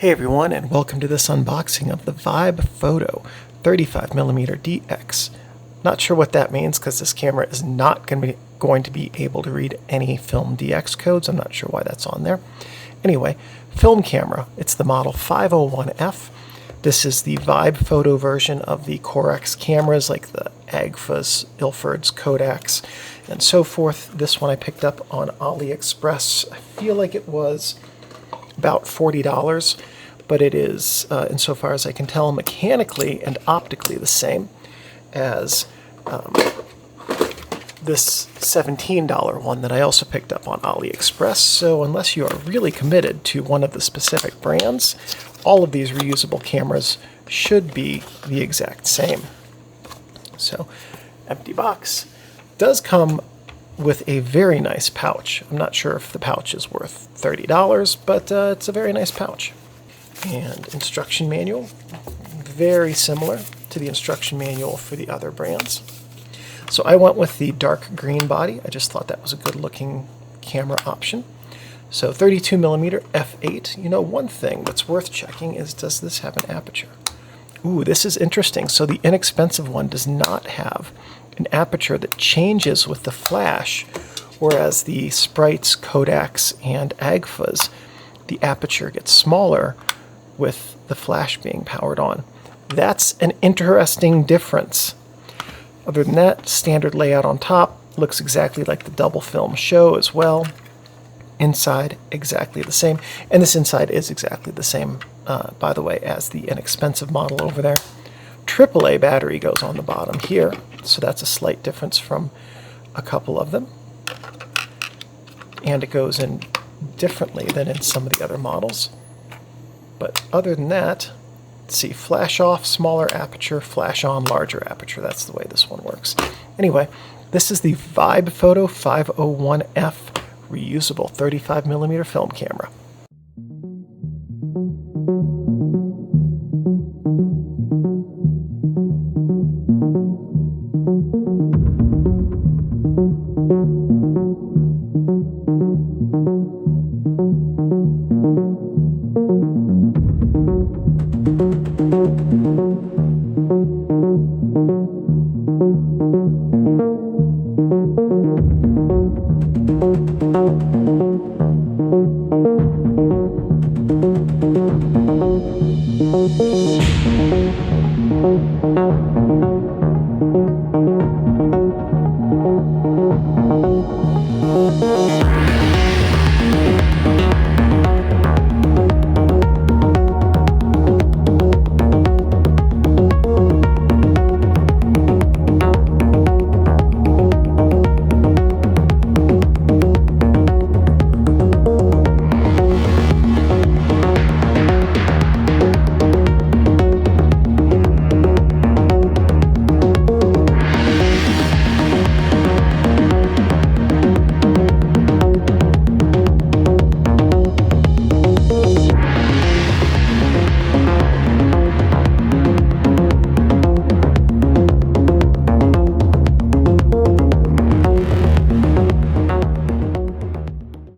Hey everyone, and welcome to this unboxing of the Vibe Photo 35mm DX. Not sure what that means because this camera is not going to be able to read any film DX codes. I'm not sure why that's on there. Anyway, film camera. It's the model 501F. This is the Vibe Photo version of the Corex cameras like the Agfas, Ilfords, Kodaks, and so forth. This one I picked up on AliExpress. I feel like it was about $40, but it is, insofar as I can tell, mechanically and optically the same as this $17 one that I also picked up on AliExpress. So unless you are really committed to one of the specific brands, all of these reusable cameras should be the exact same. So, empty box. Does come with a very nice pouch. I'm not sure if the pouch is worth $30, but it's a very nice pouch. And instruction manual, very similar to the instruction manual for the other brands. So I went with the dark green body. I just thought that was a good looking camera option. So 32mm f8. You know, one thing that's worth checking is, does this have an aperture? Ooh, this is interesting. So the inexpensive one does not have an aperture that changes with the flash, whereas the Sprites, Kodaks, and Agfas, the aperture gets smaller with the flash being powered on. That's an interesting difference. Other than that, standard layout on top, looks exactly like the Dubblefilm show as well. Inside, exactly the same. And this inside is exactly the same, by the way, as the inexpensive model over there. AAA battery goes on the bottom here, so that's a slight difference from a couple of them. And it goes in differently than in some of the other models. But other than that, let's see, flash off, smaller aperture, flash on, larger aperture. That's the way this one works. Anyway, this is the Vibe Photo 501F reusable 35mm film camera.